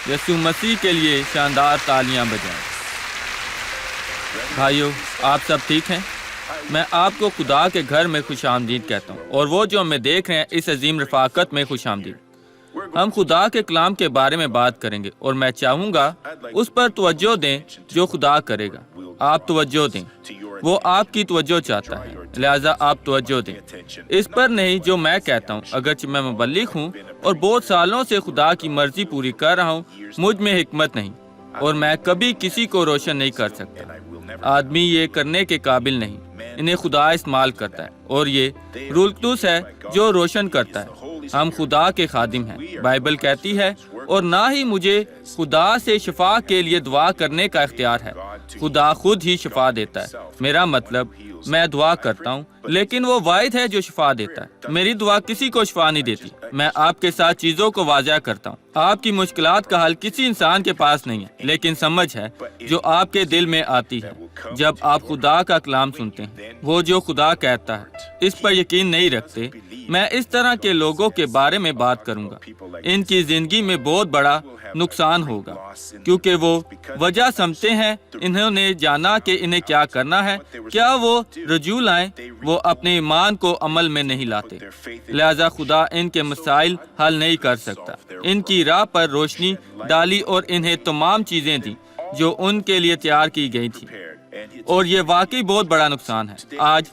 یسوع مسیح کے لیے شاندار تالیاں بجائیں۔ بھائیو، آپ سب ٹھیک ہیں؟ میں آپ کو خدا کے گھر میں خوش آمدید کہتا ہوں، اور وہ جو ہمیں دیکھ رہے ہیں اس عظیم رفاقت میں خوش آمدید۔ ہم خدا کے کلام کے بارے میں بات کریں گے، اور میں چاہوں گا اس پر توجہ دیں جو خدا کرے گا۔ آپ توجہ دیں، وہ آپ کی توجہ چاہتا ہے، لہذا آپ توجہ دیں اس پر نہیں جو میں کہتا ہوں۔ اگرچہ میں مبلغ ہوں اور بہت سالوں سے خدا کی مرضی پوری کر رہا ہوں، مجھ میں حکمت نہیں، اور میں کبھی کسی کو روشن نہیں کر سکتا۔ آدمی یہ کرنے کے قابل نہیں، انہیں خدا استعمال کرتا ہے، اور یہ روح القدس ہے جو روشن کرتا ہے۔ ہم خدا کے خادم ہیں، بائبل کہتی ہے، اور نہ ہی مجھے خدا سے شفا کے لیے دعا کرنے کا اختیار ہے، خدا خود ہی شفا دیتا ہے۔ میرا مطلب، میں دعا کرتا ہوں، لیکن وہ واحد ہے جو شفا دیتا ہے۔ میری دعا کسی کو شفا نہیں دیتی۔ میں آپ کے ساتھ چیزوں کو واضح کرتا ہوں۔ آپ کی مشکلات کا حل کسی انسان کے پاس نہیں ہے، لیکن سمجھ ہے جو آپ کے دل میں آتی ہے جب آپ خدا کا کلام سنتے ہیں۔ وہ جو خدا کہتا ہے اس پر یقین نہیں رکھتے۔ میں اس طرح کے لوگوں کے بارے میں بات کروں گا۔ ان کی زندگی میں بہت بڑا نقصان ہوگا، کیونکہ وہ وجہ سمجھتے ہیں، انہوں نے جانا کہ انہیں کیا کرنا ہے۔ کیا وہ رجوع لائیں؟ وہ اپنے ایمان کو عمل میں نہیں لاتے، لہذا خدا ان کے مسائل حل نہیں کر سکتا۔ ان کی راہ پر روشنی ڈالی اور انہیں تمام چیزیں دیں جو ان کے لیے تیار کی گئی تھی، اور یہ واقعی بہت بڑا نقصان ہے۔ آج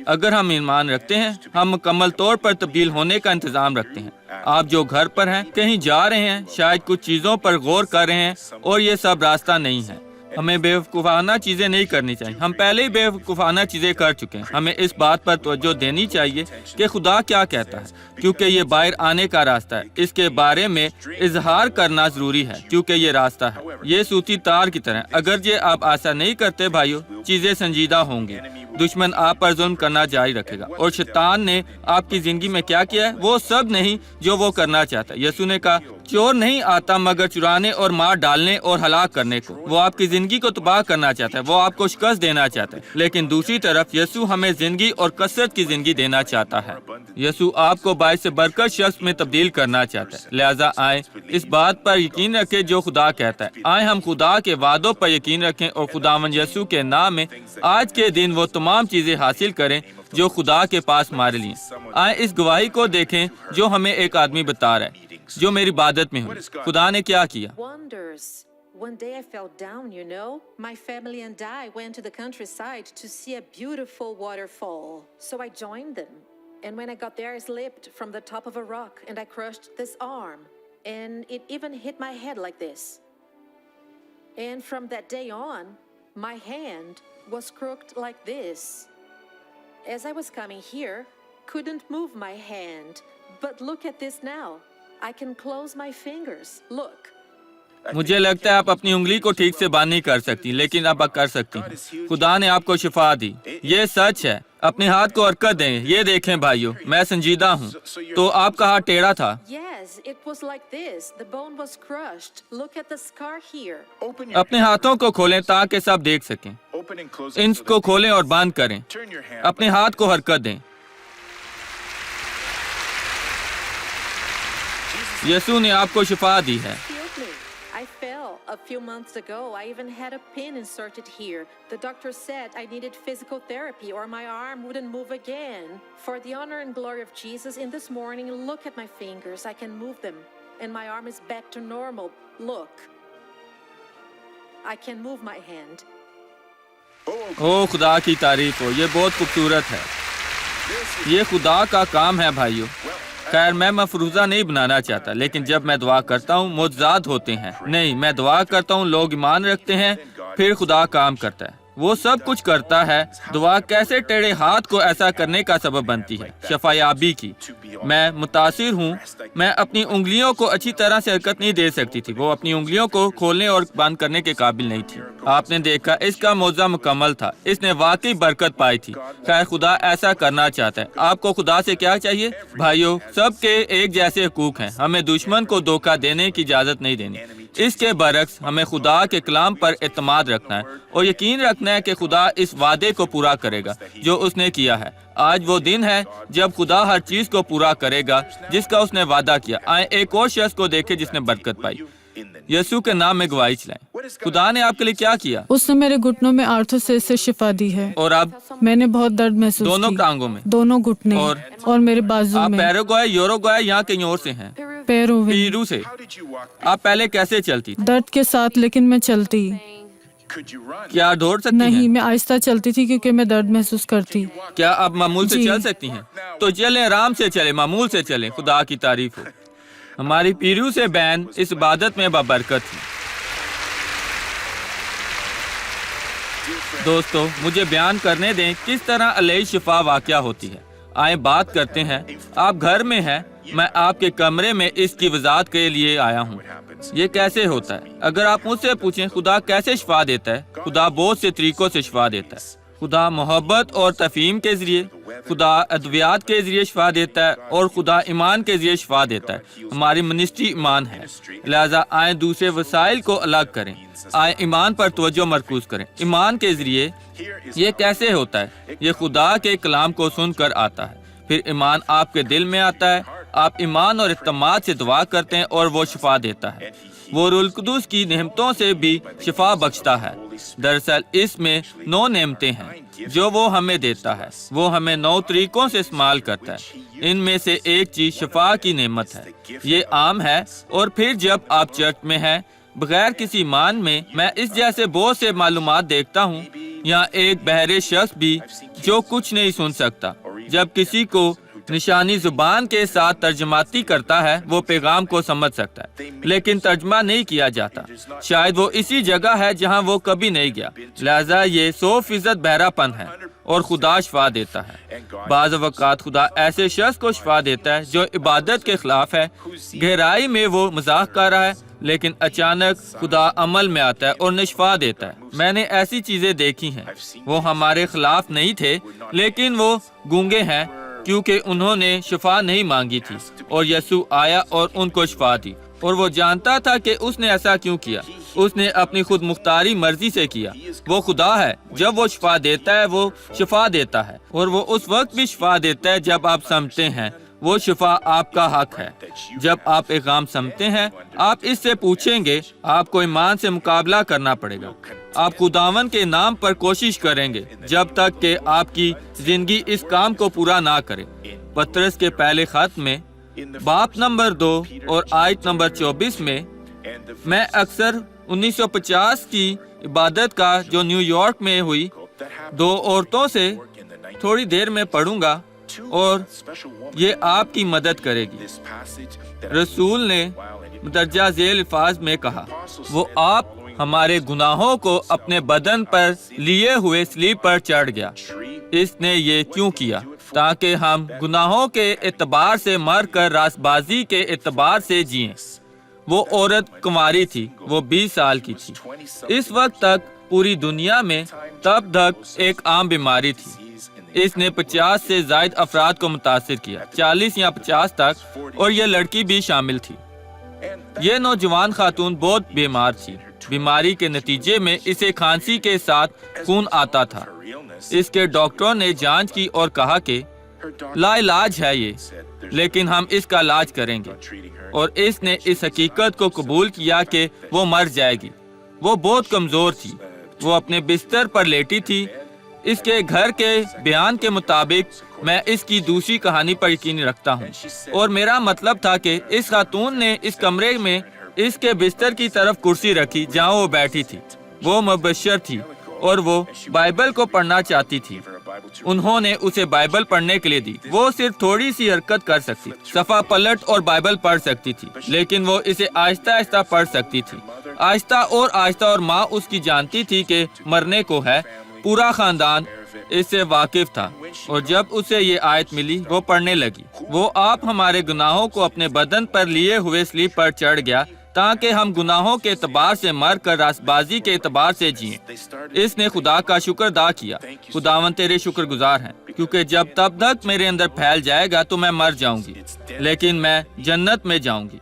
اگر ہم ایمان رکھتے ہیں، ہم مکمل طور پر تبدیل ہونے کا انتظام رکھتے ہیں۔ آپ جو گھر پر ہیں، کہیں جا رہے ہیں، شاید کچھ چیزوں پر غور کر رہے ہیں، اور یہ سب راستہ نہیں ہے۔ ہمیں بے وقوفانہ چیزیں نہیں کرنی چاہیے، ہم پہلے ہی بے وقوفانہ چیزیں کر چکے ہیں۔ ہمیں اس بات پر توجہ دینی چاہیے کہ خدا کیا کہتا ہے، کیونکہ یہ باہر آنے کا راستہ ہے۔ اس کے بارے میں اظہار کرنا ضروری ہے، کیونکہ یہ راستہ ہے۔ یہ سوتی تار کی طرح، اگر یہ آپ ایسا نہیں کرتے بھائیو، چیزیں سنجیدہ ہوں گی۔ دشمن آپ پر ظلم کرنا جاری رکھے گا، اور شیطان نے آپ کی زندگی میں کیا کیا ہے، وہ سب نہیں جو وہ کرنا چاہتا ہے۔ یسوع نے کہا، چور نہیں آتا مگر چرانے اور مار ڈالنے اور ہلاک کرنے کو۔ وہ آپ کی زندگی کو تباہ کرنا چاہتا ہے، وہ آپ کو شکست دینا چاہتا ہے۔ لیکن دوسری طرف یسوع ہمیں زندگی اور کثرت کی زندگی دینا چاہتا ہے۔ یسوع آپ کو باعث برکت شخص میں تبدیل کرنا چاہتا ہے۔ لہذا آئیں اس بات پر یقین رکھیں جو خدا کہتا ہے۔ آئیں ہم خدا کے وعدوں پر یقین رکھیں، اور خداوند یسوع کے نام میں آج کے دن وہ تمام چیزیں حاصل کریں جو خدا کے پاس ہمارے لیے۔ آئیں اس گواہی کو دیکھیں جو ہمیں ایک آدمی بتا رہا ہے جو میری عبادت میں ہوئی۔ خدا نے کیا کیا؟ One day I fell down, you know. My family and I went to the countryside to see a beautiful waterfall. So I joined them. And when I got there, I slipped from the top of a rock and I crushed this arm. And it even hit my head like this. And from that day on, my hand was crooked like this. As I was coming here, couldn't move my hand. But look at this now. I can close my fingers. Look. مجھے لگتا ہے آپ اپنی انگلی کو ٹھیک سے بند نہیں کر سکتی، لیکن اب آپ کر سکتی ہیں۔ خدا نے آپ کو شفا دی، یہ سچ ہے۔ اپنے ہاتھ کو حرکت دیں۔ یہ دیکھیں بھائیو، میں سنجیدہ ہوں۔ تو آپ کا ہاتھ ٹیڑھا تھا۔ Yes, it was like this. The bone was crushed. Look at the scar here. اپنے ہاتھوں کو کھولیں تاکہ سب دیکھ سکیں۔ ان کو کھولیں اور بند کریں۔ اپنے ہاتھ کو حرکت دیں۔ یسوع نے آپ کو شفا دی ہے۔ I fell a few months ago. I even had a pin inserted here. The doctor said I needed physical therapy or my arm wouldn't move again. For the honor and glory of Jesus, in this morning, look at my fingers. I can move them. And my arm is back to normal. Look. I can move my hand. او خدا کی تعریف ہو، یہ بہت خوبصورت ہے۔ یہ خدا کا کام ہے بھائیو۔ خیر، میں مفروضہ نہیں بنانا چاہتا، لیکن جب میں دعا کرتا ہوں معجزات ہوتے ہیں۔ نہیں، میں دعا کرتا ہوں، لوگ ایمان رکھتے ہیں، پھر خدا کام کرتا ہے۔ وہ سب کچھ کرتا ہے۔ دعا کیسے ٹیڑھے ہاتھ کو ایسا کرنے کا سبب بنتی ہے؟ شفا یابی کی۔ میں متاثر ہوں، میں اپنی انگلیوں کو اچھی طرح سے حرکت نہیں دے سکتی تھی۔ وہ اپنی انگلیوں کو کھولنے اور بند کرنے کے قابل نہیں تھی۔ آپ نے دیکھا، اس کا معجزہ مکمل تھا۔ اس نے واقعی برکت پائی تھی۔ خیر، خدا ایسا کرنا چاہتا ہے۔ آپ کو خدا سے کیا چاہیے؟ بھائیو، سب کے ایک جیسے حقوق ہیں۔ ہمیں دشمن کو دھوکہ دینے کی اجازت نہیں دینی۔ اس کے برعکس ہمیں خدا کے کلام پر اعتماد رکھنا ہے، اور یقین رکھنا ہے کہ خدا اس وعدے کو پورا کرے گا جو اس نے کیا ہے۔ آج وہ دن ہے جب خدا ہر چیز کو پورا کرے گا جس کا اس نے وعدہ کیا۔ آئیں ایک اور شخص کو دیکھیں جس نے برکت پائی۔ یسوع کے نام میں گواہی چلائیں۔ خدا نے آپ کے لیے کیا کیا؟ اس نے میرے گھٹنوں میں آرتھوسس سے شفا دی ہے، اور اب میں نے بہت درد محسوس دونوں کی، ٹانگوں میں؟ دونوں گھٹنے اور میرے بازو آپ میں، پیراگوئے، یوروگوئے یا کہیں اور سے ہیں؟ پیروں میں، پیرو سے۔ آپ پہلے کیسے چلتی تھی؟ درد کے ساتھ، لیکن میں چلتی کیا دوڑ سکتی نہیں، ہیں؟ میں آہستہ چلتی تھی کیونکہ میں درد محسوس کرتی۔ کیا آپ معمول سے جی۔ چل سکتی ہیں؟ تو چلیں، آرام سے چلیں، معمول سے چلیں۔ خدا کی تعریف ہو۔ ہماری پیرو سے بہن اس عبادت میں بابرکت تھی۔ دوستو، مجھے بیان کرنے دیں کس طرح الہی شفا واقعہ ہوتی ہے۔ آئیں بات کرتے ہیں۔ آپ گھر میں ہیں، میں آپ کے کمرے میں اس کی وضاحت کے لیے آیا ہوں۔ یہ کیسے ہوتا ہے؟ اگر آپ مجھ سے پوچھیں خدا کیسے شفا دیتا ہے، خدا بہت سے طریقوں سے شفا دیتا ہے۔ خدا محبت اور تفہیم کے ذریعے، خدا ادویات کے ذریعے شفا دیتا ہے، اور خدا ایمان کے ذریعے شفا دیتا ہے۔ ہماری منسٹری ایمان ہے، لہذا آئیں دوسرے وسائل کو الگ کریں، آئیں ایمان پر توجہ مرکوز کریں۔ ایمان کے ذریعے یہ کیسے ہوتا ہے؟ یہ خدا کے کلام کو سن کر آتا ہے، پھر ایمان آپ کے دل میں آتا ہے، آپ ایمان اور اعتماد سے دعا کرتے ہیں اور وہ شفا دیتا ہے۔ وہ روح القدس کی نعمتوں سے بھی شفا بخشتا ہے۔ دراصل اس میں 9 نعمتیں ہیں جو وہ ہمیں دیتا ہے، وہ ہمیں 9 طریقوں سے استعمال کرتا ہے۔ ان میں سے ایک چیز شفا کی نعمت ہے، یہ عام ہے۔ اور پھر جب آپ چرچ میں ہیں، بغیر کسی ایمان میں، میں اس جیسے بہت سے معلومات دیکھتا ہوں، یا ایک بہرے شخص بھی جو کچھ نہیں سن سکتا، جب کسی کو نشانی زبان کے ساتھ ترجماتی کرتا ہے وہ پیغام کو سمجھ سکتا ہے، لیکن ترجمہ نہیں کیا جاتا۔ شاید وہ اسی جگہ ہے جہاں وہ کبھی نہیں گیا، لہذا یہ 100% بہرا پن ہے، اور خدا شفا دیتا ہے۔ بعض اوقات خدا ایسے شخص کو شفا دیتا ہے جو عبادت کے خلاف ہے، گہرائی میں وہ مذاق کر رہا ہے، لیکن اچانک خدا عمل میں آتا ہے اور شفا دیتا ہے۔ میں نے ایسی چیزیں دیکھی ہیں، وہ ہمارے خلاف نہیں تھے، لیکن وہ گونگے ہیں کیونکہ انہوں نے شفا نہیں مانگی تھی، اور یسوع آیا اور ان کو شفا دی، اور وہ جانتا تھا کہ اس نے ایسا کیوں کیا۔ اس نے اپنی خود مختاری مرضی سے کیا۔ وہ خدا ہے، جب وہ شفا دیتا ہے وہ شفا دیتا ہے، اور وہ اس وقت بھی شفا دیتا ہے جب آپ سمجھتے ہیں۔ وہ شفا آپ کا حق ہے۔ جب آپ پیغام سمجھتے ہیں، آپ اس سے پوچھیں گے، آپ کو ایمان سے مقابلہ کرنا پڑے گا۔ آپ خداوند کے نام پر کوشش کریں گے جب تک کہ آپ کی زندگی اس کام کو پورا نہ کرے۔ پترس کے پہلے خط میں باب نمبر 2 اور آیت نمبر 24 میں اکثر 1950 کی عبادت کا جو نیو یارک میں ہوئی 2 عورتوں سے تھوڑی دیر میں پڑھوں گا، اور یہ آپ کی مدد کرے گی۔ رسول نے مدرجہ ذیل الفاظ میں کہا، وہ آپ ہمارے گناہوں کو اپنے بدن پر لیے ہوئے صلیب پر چڑھ گیا۔ اس نے یہ کیوں کیا؟ تاکہ ہم گناہوں کے اعتبار سے مر کر راست بازی کے اعتبار سے جئیں۔ وہ عورت کنواری تھی، وہ 20 سال کی تھی۔ اس وقت تک پوری دنیا میں تب تک ایک عام بیماری تھی۔ اس نے 50 سے زائد افراد کو متاثر کیا، 40 یا 50 تک، اور یہ لڑکی بھی شامل تھی۔ یہ نوجوان خاتون بہت بیمار تھی۔ بیماری کے نتیجے میں اسے کھانسی کے ساتھ خون آتا تھا۔ اس کے ڈاکٹروں نے جانچ کی اور کہا کہ لا علاج ہے یہ، لیکن ہم اس کا علاج کریں گے۔ اور اس نے اس حقیقت کو قبول کیا کہ وہ مر جائے گی۔ وہ بہت کمزور تھی، وہ اپنے بستر پر لیٹی تھی۔ اس کے گھر کے بیان کے مطابق میں اس کی دوسری کہانی پر یقین رکھتا ہوں، اور میرا مطلب تھا کہ اس خاتون نے اس کمرے میں اس کے بستر کی طرف کرسی رکھی جہاں وہ بیٹھی تھی۔ وہ مبشر تھی اور وہ بائبل کو پڑھنا چاہتی تھی۔ انہوں نے اسے بائبل پڑھنے کے لیے دی۔ وہ صرف تھوڑی سی حرکت کر سکتی، صفحہ پلٹ اور بائبل پڑھ سکتی تھی، لیکن وہ اسے آہستہ آہستہ پڑھ سکتی تھی، آہستہ اور ماں اس کی جانتی تھی کہ مرنے کو ہے۔ پورا خاندان اس سے واقف تھا، اور جب اسے یہ آیت ملی وہ پڑھنے لگی، وہ آپ ہمارے گناہوں کو اپنے بدن پر لیے ہوئے صلیب پر چڑھ گیا تاکہ ہم گناہوں کے اعتبار سے مر کر راست بازی کے اعتبار سے جئیں۔ اس نے خدا کا شکر ادا کیا۔ خداوند تیرے شکر گزار ہیں، کیونکہ جب تب تک میرے اندر پھیل جائے گا تو میں مر جاؤں گی، لیکن میں جنت میں جاؤں گی،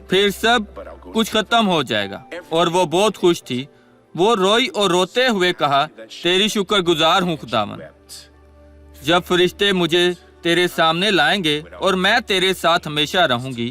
پھر سب کچھ ختم ہو جائے گا۔ اور وہ بہت خوش تھی۔ وہ روئی اور روتے ہوئے کہا، تیری شکر گزار ہوں خداوند، جب فرشتے مجھے تیرے سامنے لائیں گے اور میں تیرے ساتھ ہمیشہ رہوں گی،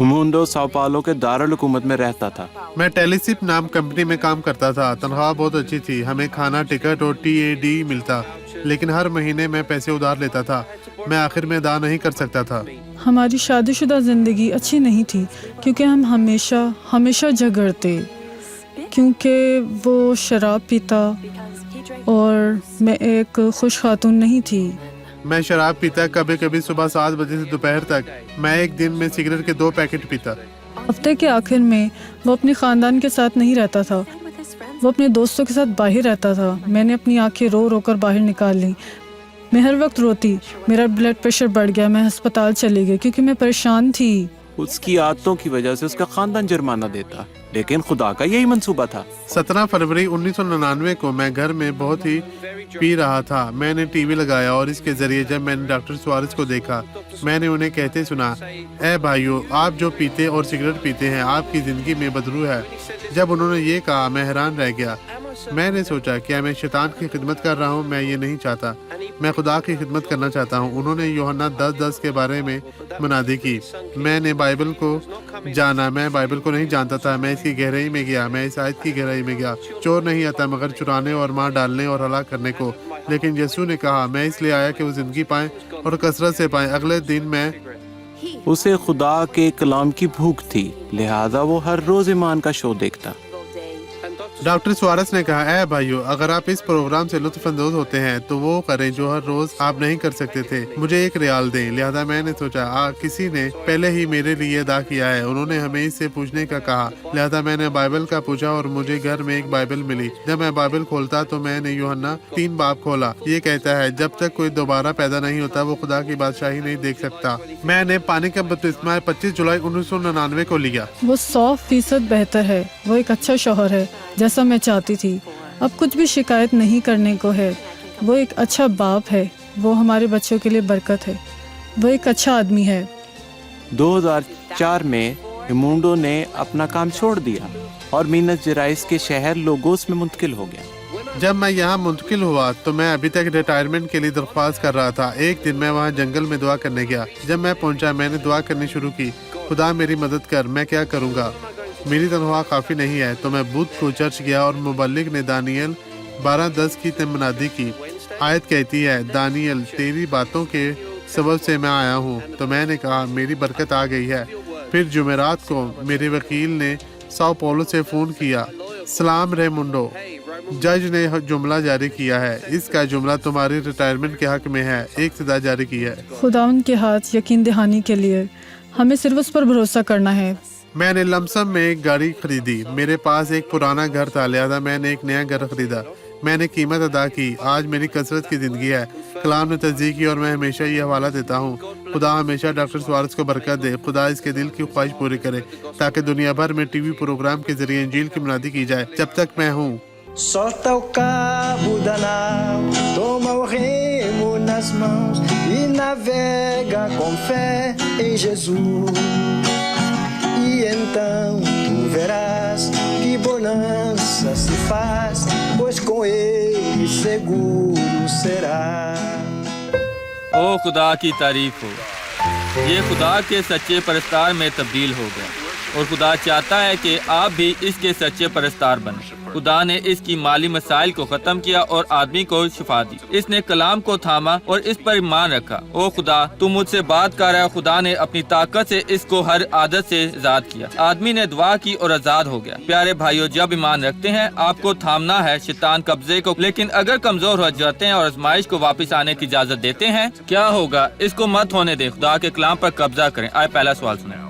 ہمونڈو ساؤ پاولو کے دارالحکومت میں رہتا تھا۔ میں ٹیلیسپ نام کمپنی میں کام کرتا تھا، تنخواہ بہت اچھی تھی، ہمیں کھانا، ٹکٹ اور TAD ملتا، لیکن ہر مہینے میں پیسے ادھار لیتا تھا، میں آخر میں ادا نہیں کر سکتا تھا۔ ہماری شادی شدہ زندگی اچھی نہیں تھی کیونکہ ہم ہمیشہ جھگڑتے، کیونکہ وہ شراب پیتا اور میں ایک خوش خاتون نہیں تھی۔ میں شراب پیتا، کبھی کبھی صبح 7 بجے سے دوپہر تک۔ میں ایک دن میں سگریٹ کے 2 پیکٹ پیتا۔ ہفتے کے آخر میں وہ اپنے خاندان کے ساتھ نہیں رہتا تھا، وہ اپنے دوستوں کے ساتھ باہر رہتا تھا۔ میں نے اپنی آنکھیں رو رو کر باہر نکال لیں، میں ہر وقت روتی، میرا بلڈ پریشر بڑھ گیا، میں ہسپتال چلی گئی کیونکہ میں پریشان تھی۔ اس کی عادتوں کی وجہ سے اس کا خاندان جرمانہ دیتا، لیکن خدا کا یہی منصوبہ تھا۔ 17 فروری 1999 کو میں گھر میں بہت ہی پی رہا تھا۔ میں نے ٹی وی لگایا اور اس کے ذریعے جب میں نے ڈاکٹر سوارز کو دیکھا، میں نے انہیں کہتے سنا، اے بھائیو، آپ جو پیتے اور سگریٹ پیتے ہیں، آپ کی زندگی میں بدرو ہے۔ جب انہوں نے یہ کہا، میں حیران رہ گیا۔ میں نے سوچا، کیا میں شیطان کی خدمت کر رہا ہوں؟ میں یہ نہیں چاہتا، میں خدا کی خدمت کرنا چاہتا ہوں۔ انہوں نے یوحنا 10:10 کے بارے میں منادی کی۔ میں نے بائبل کو جانا، میں بائبل کو نہیں جانتا تھا۔ میں اس کی گہرائی میں گیا، میں اس آیت کی گہرائی میں گیا، چور نہیں آتا مگر چرانے اور مار ڈالنے اور ہلاک کرنے کو۔ لیکن یسوع نے کہا، میں اس لیے آیا کہ وہ زندگی پائیں اور کثرت سے پائیں۔ اگلے دن میں اسے خدا کے کلام کی بھوک تھی، لہذا وہ ہر روز ایمان کا شو دیکھتا۔ ڈاکٹر سوارس نے کہا، اے بھائیو، اگر آپ اس پروگرام سے لطف اندوز ہوتے ہیں تو وہ کریں جو ہر روز آپ نہیں کر سکتے تھے، مجھے 1 ریال دیں۔ لہذا میں نے سوچا، کسی نے پہلے ہی میرے لیے ادا کیا ہے۔ انہوں نے ہمیں اس سے پوچھنے کا کہا، لہذا میں نے بائبل کا پوچھا اور مجھے گھر میں ایک بائبل ملی۔ جب میں بائبل کھولتا تو میں نے یوحنا 3 باب کھولا۔ یہ کہتا ہے، جب تک کوئی دوبارہ پیدا نہیں ہوتا وہ خدا کی بادشاہی نہیں دیکھ سکتا۔ میں نے پانی کا بپتسمہ 25 جولائی 1999 کو لیا۔ وہ 100% بہتر ہے، وہ ایک اچھا شوہر ہے جیسا میں چاہتی تھی۔ اب کچھ بھی شکایت نہیں کرنے کو ہے۔ وہ ایک اچھا باپ ہے، وہ ہمارے بچوں کے لیے برکت ہے، وہ ایک اچھا آدمی ہے۔ 2004 میں ہمونڈو نے اپنا کام چھوڑ دیا اور مینس جرائس کے شہر لوگوس میں منتقل ہو گیا۔ جب میں یہاں منتقل ہوا تو میں ابھی تک ریٹائرمنٹ کے لیے درخواست کر رہا تھا۔ ایک دن میں وہاں جنگل میں دعا کرنے گیا۔ جب میں پہنچا میں نے دعا کرنی شروع کی، خدا میری مدد کر، میں کیا کروں گا؟ میری تنخواہ کافی نہیں ہے۔ تو میں بدھ کو چرچ گیا اور مبلغ نے دانیل 12:10 کی منادی کی۔ آیت کہتی ہے، دانیل، تیری باتوں کے سبب سے میں آیا ہوں۔ تو میں نے کہا، میری برکت آ گئی ہے۔ پھر جمعرات کو میرے وکیل نے ساؤ پاولو سے فون کیا، سلام ریمونڈو، جج نے جملہ جاری کیا ہے، اس کا جملہ تمہاری ریٹائرمنٹ کے حق میں ہے، ایک سزا جاری کی ہے۔ خداوند کے ہاتھ یقین دہانی کے لیے ہمیں صرف اس پر بھروسہ کرنا ہے۔ میں نے لمسم میں ایک گاڑی خریدی۔ میرے پاس ایک پرانا گھر تھا، لہذا میں نے ایک نیا گھر خریدا۔ میں نے قیمت ادا کی۔ آج میری کثرت کی زندگی ہے، کلام نے تصدیق کی اور میں ہمیشہ یہ حوالہ دیتا ہوں۔ خدا ہمیشہ ڈاکٹر سوارز کو برکت دے۔ خدا اس کے دل کی خواہش پوری کرے تاکہ دنیا بھر میں ٹی وی پروگرام کے ذریعے انجیل کی منادی کی جائے۔ جب تک میں ہوں۔ Solta o cabo da nau, toma o remo nas mãos e navega com fé em Jesus. E então tu verás que bonança se faz, pois com ele seguro será. او خدا کی تعریف ہو، یہ خدا کے سچے پرستار میں تبدیل ہو گیا، اور خدا چاہتا ہے کہ آپ بھی اس کے سچے پرستار بنیں۔ خدا نے اس کی مالی مسائل کو ختم کیا اور آدمی کو شفا دی۔ اس نے کلام کو تھاما اور اس پر ایمان رکھا۔ او خدا، تو مجھ سے بات کر رہا ہے۔ خدا نے اپنی طاقت سے اس کو ہر عادت سے آزاد کیا۔ آدمی نے دعا کی اور آزاد ہو گیا۔ پیارے بھائیو، جب ایمان رکھتے ہیں آپ کو تھامنا ہے شیطان قبضے کو، لیکن اگر کمزور ہو جاتے ہیں اور آزمائش کو واپس آنے کی اجازت دیتے ہیں، کیا ہوگا؟ اس کو مت ہونے دیں، خدا کے کلام پر قبضہ کریں۔ آئے پہلا سوال سنیں۔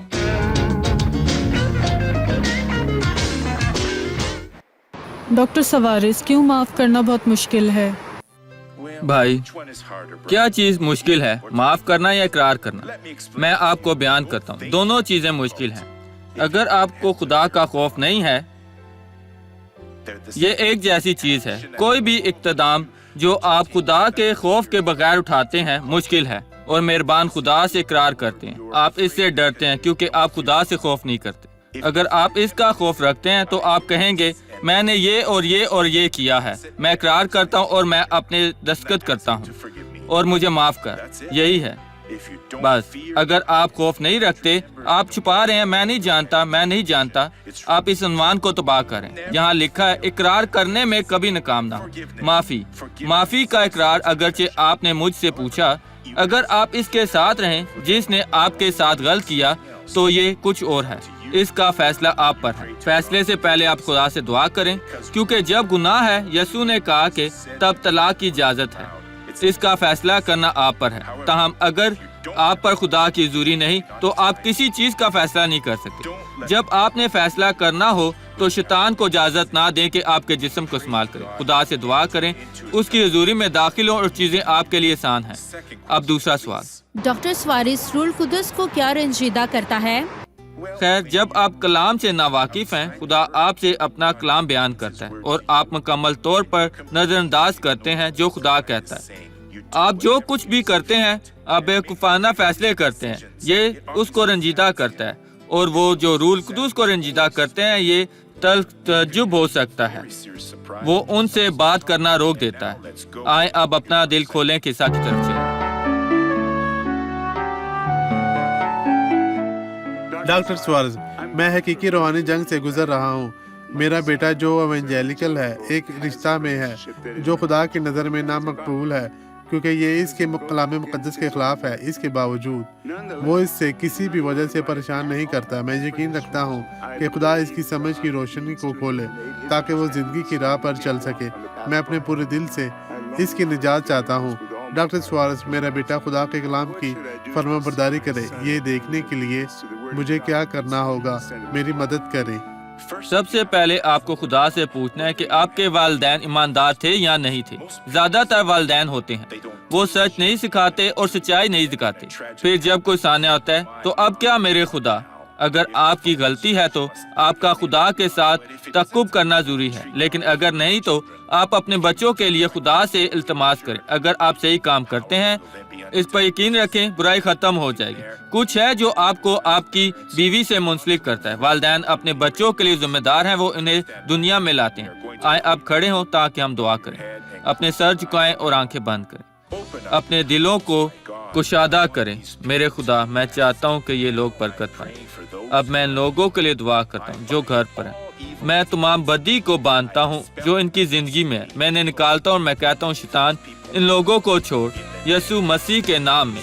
ڈاکٹر سوارس، کیوں معاف کرنا بہت مشکل ہے؟ بھائی، کیا چیز مشکل ہے، معاف کرنا یا اقرار کرنا؟ میں آپ کو بیان کرتا ہوں، دونوں چیزیں مشکل ہیں۔ اگر آپ کو خدا کا خوف نہیں ہے، یہ ایک جیسی چیز ہے۔ کوئی بھی اقتدام جو آپ خدا کے خوف کے بغیر اٹھاتے ہیں مشکل ہے، اور مہربان خدا سے اقرار کرتے ہیں۔ آپ اس سے ڈرتے ہیں کیونکہ آپ خدا سے خوف نہیں کرتے۔ اگر آپ اس کا خوف رکھتے ہیں تو آپ کہیں گے، میں نے یہ اور یہ اور یہ کیا ہے، میں اقرار کرتا ہوں اور میں اپنے دستخط کرتا ہوں اور مجھے معاف کر۔ یہی ہے، بس اگر آپ خوف نہیں رکھتے، آپ چھپا رہے ہیں میں نہیں جانتا، آپ اس عنوان کو تباہ کریں۔ یہاں لکھا ہے اقرار کرنے میں کبھی ناکام نہ ہو۔ معافی کا اقرار اگرچہ آپ نے مجھ سے پوچھا، اگر آپ اس کے ساتھ رہیں جس نے آپ کے ساتھ غلط کیا تو یہ کچھ اور ہے۔ اس کا فیصلہ آپ پر ہے۔ فیصلے سے پہلے آپ خدا سے دعا کریں، کیونکہ جب گناہ ہے یسوع نے کہا کہ تب طلاق کی اجازت ہے۔ اس کا فیصلہ کرنا آپ پر ہے۔ تاہم اگر آپ پر خدا کی حضوری نہیں تو آپ کسی چیز کا فیصلہ نہیں کر سکتے۔ جب آپ نے فیصلہ کرنا ہو تو شیطان کو اجازت نہ دیں کہ آپ کے جسم کو استعمال کریں۔ خدا سے دعا کریں، اس کی حضوری میں داخل ہوں اور چیزیں آپ کے لیے آسان ہیں۔ اب دوسرا سوال۔ ڈاکٹر سوارس، روح القدس کو کیا رنجیدہ کرتا ہے؟ خیر، جب آپ کلام سے ناواقف ہیں، خدا آپ سے اپنا کلام بیان کرتا ہے اور آپ مکمل طور پر نظر انداز کرتے ہیں جو خدا کہتا ہے۔ آپ جو کچھ بھی کرتے ہیں، آپ بیوقوفانہ فیصلے کرتے ہیں، یہ اس کو رنجیدہ کرتا ہے، اور وہ جو روح القدس کو رنجیدہ کرتے ہیں یہ تلخ تعجب ہو سکتا ہے، وہ ان سے بات کرنا روک دیتا ہے۔ آئیں اب اپنا دل کھولیں قصہ کی طرف چلیں۔ ڈاکٹر سوارز، میں حقیقی روحانی جنگ سے گزر رہا ہوں۔ میرا بیٹا جو ایونجیلیکل ہے، ایک رشتہ میں ہے جو خدا کی نظر میں نامقبول ہے، کیونکہ یہ اس کے کلام مقدس کے خلاف ہے۔ اس کے باوجود وہ اس سے کسی بھی وجہ سے پریشان نہیں کرتا۔ میں یقین رکھتا ہوں کہ خدا اس کی سمجھ کی روشنی کو کھولے تاکہ وہ زندگی کی راہ پر چل سکے۔ میں اپنے پورے دل سے اس کی نجات چاہتا ہوں۔ ڈاکٹر سوارز، میرا بیٹا خدا کے کلام کی فرما برداری کرے۔ یہ دیکھنے کے لیے مجھے کیا کرنا ہوگا؟ میری مدد کریں۔ سب سے پہلے آپ کو خدا سے پوچھنا ہے کہ آپ کے والدین ایماندار تھے یا نہیں تھے۔ زیادہ تر والدین ہوتے ہیں، وہ سچ نہیں سکھاتے اور سچائی نہیں دکھاتے۔ پھر جب کوئی سامنے آتا ہے تو اب کیا میرے خدا، اگر آپ کی غلطی ہے تو آپ کا خدا کے ساتھ تعاقب کرنا ضروری ہے، لیکن اگر نہیں تو آپ اپنے بچوں کے لیے خدا سے التماس کریں۔ اگر آپ صحیح کام کرتے ہیں، اس پر یقین رکھیں برائی ختم ہو جائے گی۔ کچھ ہے جو آپ کو آپ کی بیوی سے منسلک کرتا ہے۔ والدین اپنے بچوں کے لیے ذمہ دار ہیں، وہ انہیں دنیا میں لاتے ہیں۔ آئیں اب کھڑے ہوں تاکہ ہم دعا کریں۔ اپنے سر جھکائیں اور آنکھیں بند کریں، اپنے دلوں کو کشادہ کریں۔ میرے خدا، میں چاہتا ہوں کہ یہ لوگ برکت پائیں۔ اب میں ان لوگوں کے لیے دعا کرتا ہوں جو گھر پر ہیں۔ میں تمام بدی کو باندھتا ہوں جو ان کی زندگی میں ہے، میں انہیں نکالتا ہوں اور میں کہتا ہوں شیطان ان لوگوں کو چھوڑ، یسوع مسیح کے نام میں۔